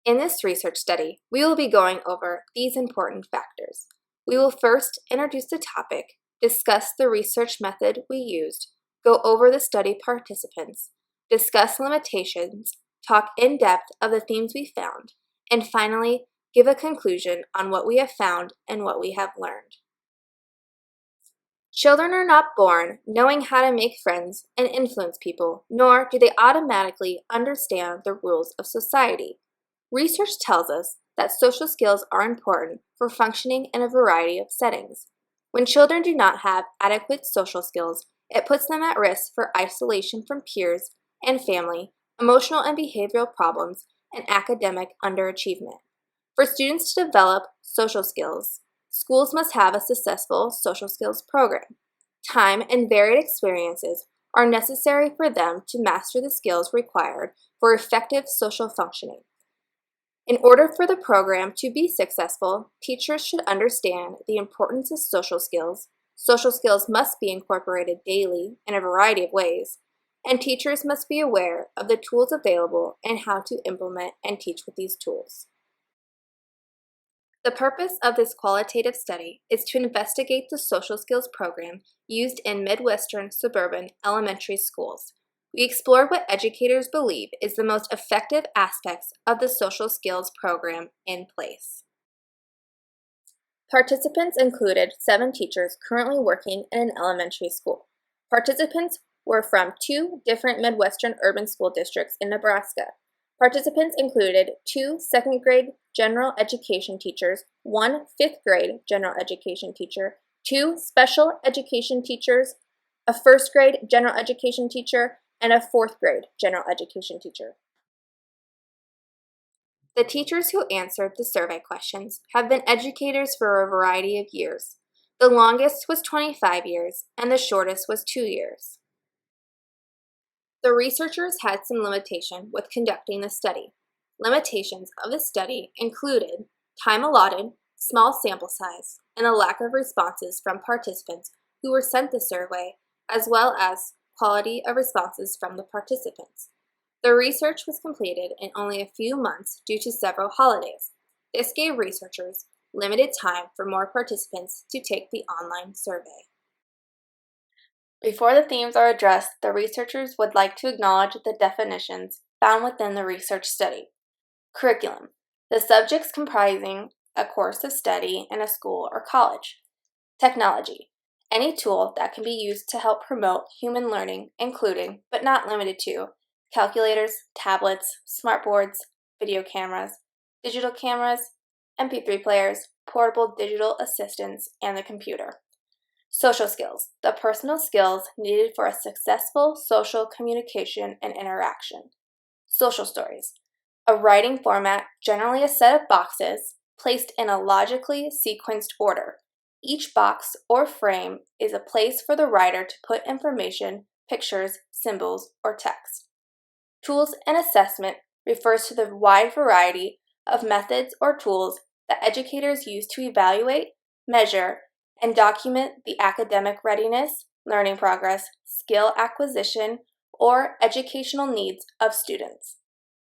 In this research study, we will be going over these important factors. We will first introduce the topic, discuss the research method we used, go over the study participants, discuss limitations, talk in depth of the themes we found, and finally, give a conclusion on what we have found and what we have learned. Children are not born knowing how to make friends and influence people, nor do they automatically understand the rules of society. Research tells us that social skills are important for functioning in a variety of settings. When children do not have adequate social skills, it puts them at risk for isolation from peers and family, emotional and behavioral problems, and academic underachievement. For students to develop social skills, schools must have a successful social skills program. Time and varied experiences are necessary for them to master the skills required for effective social functioning. In order for the program to be successful, teachers should understand the importance of social skills. Social skills must be incorporated daily in a variety of ways, and teachers must be aware of the tools available and how to implement and teach with these tools. The purpose of this qualitative study is to investigate the social skills program used in Midwestern suburban elementary schools. We explored what educators believe is the most effective aspects of the social skills program in place. Participants included 7 teachers currently working in an elementary school. Participants were from 2 different Midwestern urban school districts in Nebraska. Participants included 2 second-grade general education teachers, 1 fifth-grade general education teacher, 2 special education teachers, a first-grade general education teacher, and a 4th-grade general education teacher. The teachers who answered the survey questions have been educators for a variety of years. The longest was 25 years, and the shortest was 2 years. The researchers had some limitation with conducting the study. Limitations of the study included time allotted, small sample size, and a lack of responses from participants who were sent the survey, as well as quality of responses from the participants. The research was completed in only a few months due to several holidays. This gave researchers limited time for more participants to take the online survey. Before the themes are addressed, the researchers would like to acknowledge the definitions found within the research study. Curriculum: the subjects comprising a course of study in a school or college. Technology: any tool that can be used to help promote human learning, including, but not limited to, calculators, tablets, smartboards, video cameras, digital cameras, MP3 players, portable digital assistants, and the computer. Social skills: the personal skills needed for a successful social communication and interaction. Social stories: a writing format, generally a set of boxes, placed in a logically sequenced order. Each box or frame is a place for the writer to put information, pictures, symbols, or text. Tools and assessment refers to the wide variety of methods or tools that educators use to evaluate, measure, and document the academic readiness, learning progress, skill acquisition, or educational needs of students.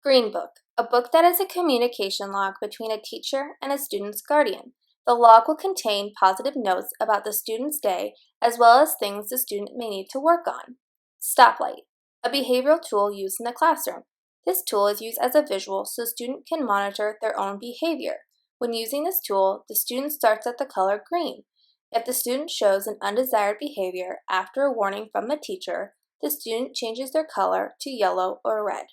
Green Book: a book that is a communication log between a teacher and a student's guardian. The log will contain positive notes about the student's day as well as things the student may need to work on. Stoplight: a behavioral tool used in the classroom. This tool is used as a visual so the student can monitor their own behavior. When using this tool, the student starts at the color green. If the student shows an undesired behavior after a warning from the teacher, the student changes their color to yellow or red.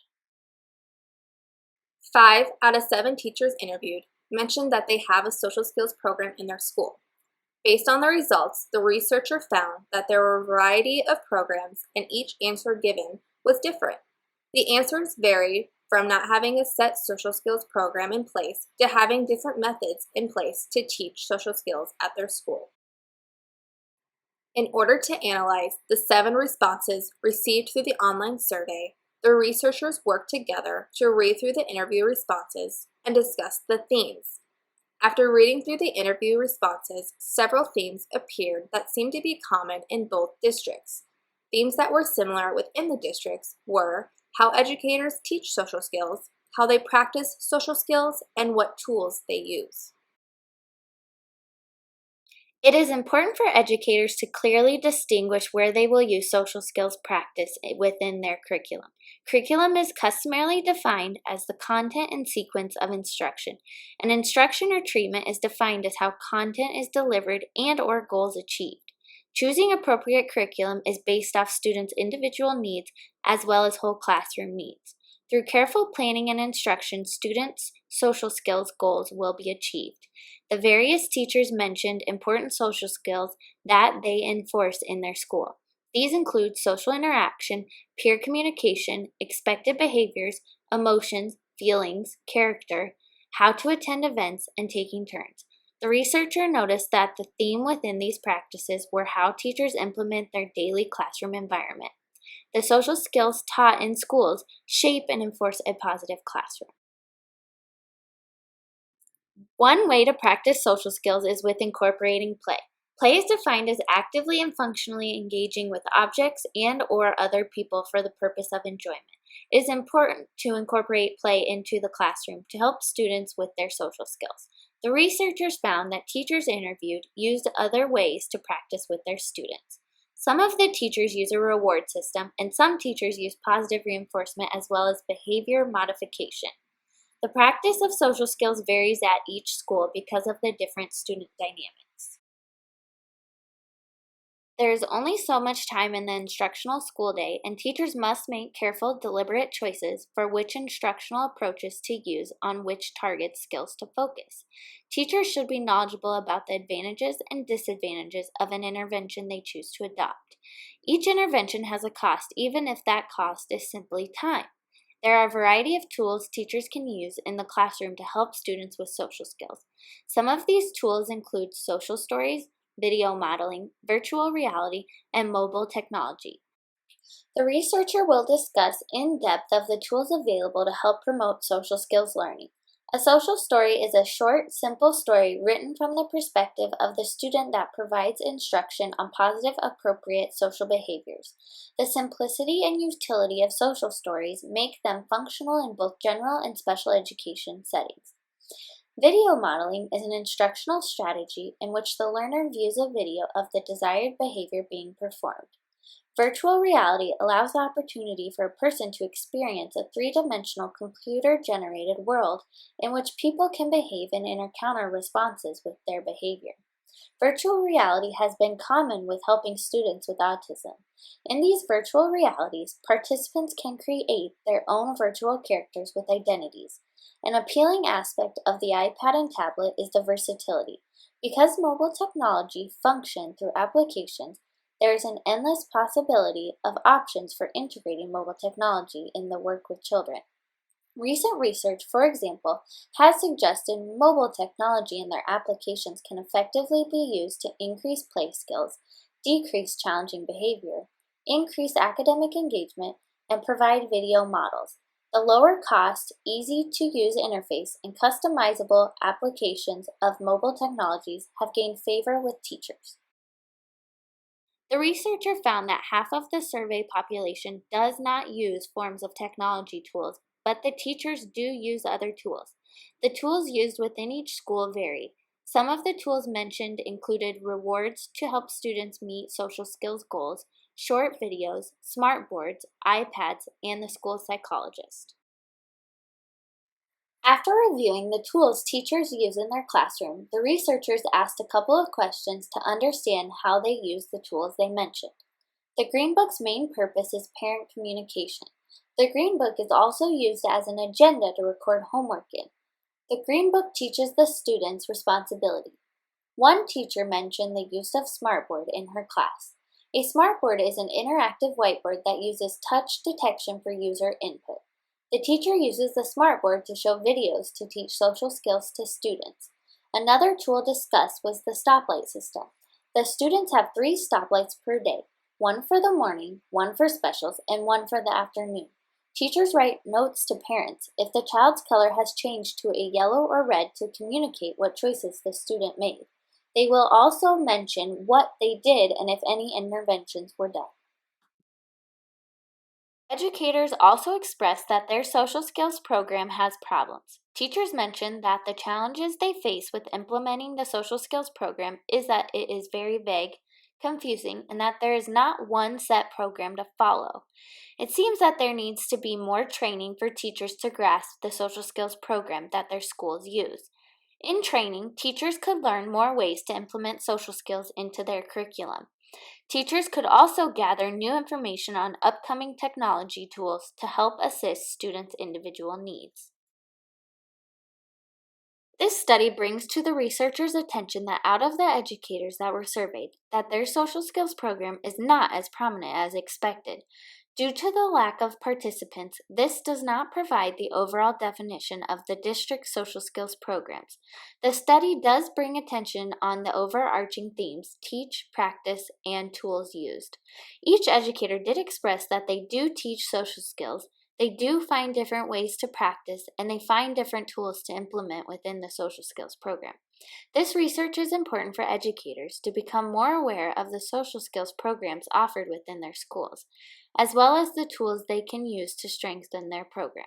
5 out of 7 teachers interviewed mentioned that they have a social skills program in their school. Based on the results, the researcher found that there were a variety of programs and each answer given was different. The answers varied from not having a set social skills program in place to having different methods in place to teach social skills at their school. In order to analyze the 7 responses received through the online survey, the researchers worked together to read through the interview responses and discuss the themes. After reading through the interview responses, several themes appeared that seemed to be common in both districts. Themes that were similar within the districts were how educators teach social skills, how they practice social skills, and what tools they use. It is important for educators to clearly distinguish where they will use social skills practice within their curriculum. Curriculum is customarily defined as the content and sequence of instruction. An instruction or treatment is defined as how content is delivered and/or goals achieved. Choosing appropriate curriculum is based off students' individual needs as well as whole classroom needs. Through careful planning and instruction, students' social skills goals will be achieved. The various teachers mentioned important social skills that they enforce in their school. These include social interaction, peer communication, expected behaviors, emotions, feelings, character, how to attend events, and taking turns. The researcher noticed that the theme within these practices were how teachers implement their daily classroom environment. The social skills taught in schools shape and enforce a positive classroom. One way to practice social skills is with incorporating play. Play is defined as actively and functionally engaging with objects and/or other people for the purpose of enjoyment. It is important to incorporate play into the classroom to help students with their social skills. The researchers found that teachers interviewed used other ways to practice with their students. Some of the teachers use a reward system, and some teachers use positive reinforcement as well as behavior modification. The practice of social skills varies at each school because of the different student dynamics. There is only so much time in the instructional school day, and teachers must make careful, deliberate choices for which instructional approaches to use on which target skills to focus. Teachers should be knowledgeable about the advantages and disadvantages of an intervention they choose to adopt. Each intervention has a cost, even if that cost is simply time. There are a variety of tools teachers can use in the classroom to help students with social skills. Some of these tools include social stories, video modeling, virtual reality, and mobile technology. The researcher will discuss in depth of the tools available to help promote social skills learning. A social story is a short, simple story written from the perspective of the student that provides instruction on positive, appropriate social behaviors. The simplicity and utility of social stories make them functional in both general and special education settings. Video modeling is an instructional strategy in which the learner views a video of the desired behavior being performed. Virtual reality allows the opportunity for a person to experience a three-dimensional computer-generated world in which people can behave and encounter responses with their behavior. Virtual reality has been common with helping students with autism. In these virtual realities, participants can create their own virtual characters with identities. An appealing aspect of the iPad and tablet is the versatility. Because mobile technology functions through applications, there is an endless possibility of options for integrating mobile technology in the work with children. Recent research, for example, has suggested mobile technology and their applications can effectively be used to increase play skills, decrease challenging behavior, increase academic engagement, and provide video models. The lower cost, easy to use interface, and customizable applications of mobile technologies have gained favor with teachers. The researcher found that half of the survey population does not use forms of technology tools, but the teachers do use other tools. The tools used within each school vary. Some of the tools mentioned included rewards to help students meet social skills goals, short videos, smart boards, iPads, and the school psychologist. After reviewing the tools teachers use in their classroom, the researchers asked a couple of questions to understand how they use the tools they mentioned. The Greenbook's main purpose is parent communication. The Greenbook is also used as an agenda to record homework in. The Greenbook teaches the students responsibility. One teacher mentioned the use of Smartboard in her class. A Smartboard is an interactive whiteboard that uses touch detection for user input. The teacher uses the Smartboard to show videos to teach social skills to students. Another tool discussed was the stoplight system. The students have 3 stoplights per day, one for the morning, one for specials, and one for the afternoon. Teachers write notes to parents if the child's color has changed to a yellow or red to communicate what choices the student made. They will also mention what they did and if any interventions were done. Educators also expressed that their social skills program has problems. Teachers mentioned that the challenges they face with implementing the social skills program is that it is very vague, confusing, and that there is not one set program to follow. It seems that there needs to be more training for teachers to grasp the social skills program that their schools use. In training, teachers could learn more ways to implement social skills into their curriculum. Teachers could also gather new information on upcoming technology tools to help assist students' individual needs. This study brings to the researchers' attention that out of the educators that were surveyed, that their social skills program is not as prominent as expected. Due to the lack of participants, this does not provide the overall definition of the district's social skills programs. The study does bring attention on the overarching themes: teach, practice, and tools used. Each educator did express that they do teach social skills, they do find different ways to practice, and they find different tools to implement within the social skills program. This research is important for educators to become more aware of the social skills programs offered within their schools, as well as the tools they can use to strengthen their program.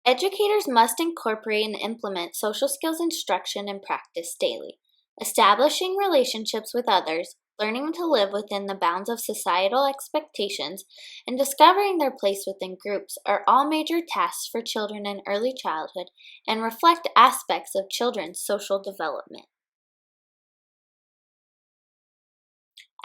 Educators must incorporate and implement social skills instruction and practice daily. Establishing relationships with others, learning to live within the bounds of societal expectations, and discovering their place within groups are all major tasks for children in early childhood and reflect aspects of children's social development.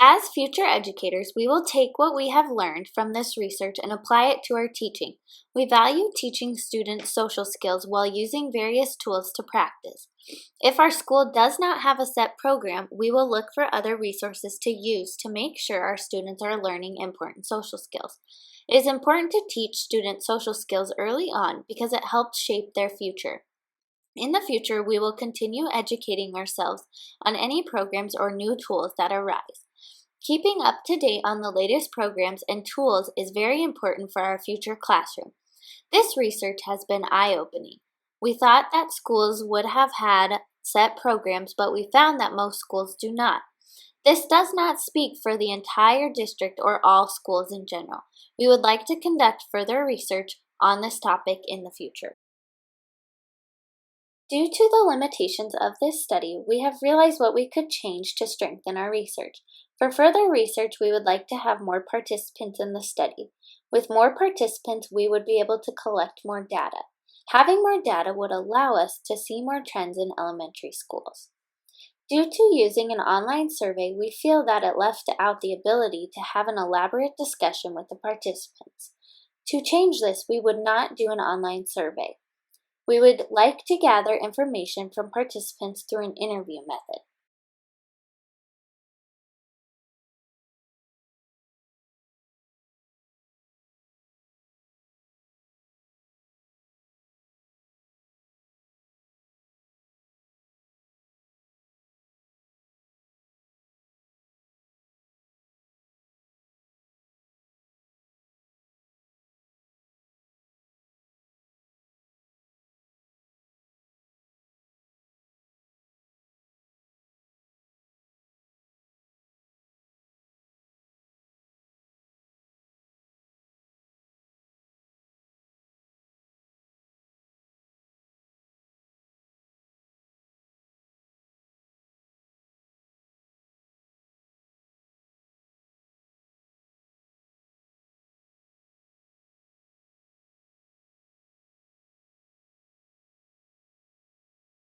As future educators, we will take what we have learned from this research and apply it to our teaching. We value teaching students social skills while using various tools to practice. If our school does not have a set program, we will look for other resources to use to make sure our students are learning important social skills. It is important to teach students social skills early on because it helps shape their future. In the future, we will continue educating ourselves on any programs or new tools that arise. Keeping up to date on the latest programs and tools is very important for our future classroom. This research has been eye-opening. We thought that schools would have had set programs, but we found that most schools do not. This does not speak for the entire district or all schools in general. We would like to conduct further research on this topic in the future. Due to the limitations of this study, we have realized what we could change to strengthen our research. For further research, we would like to have more participants in the study. With more participants, we would be able to collect more data. Having more data would allow us to see more trends in elementary schools. Due to using an online survey, we feel that it left out the ability to have an elaborate discussion with the participants. To change this, we would not do an online survey. We would like to gather information from participants through an interview method.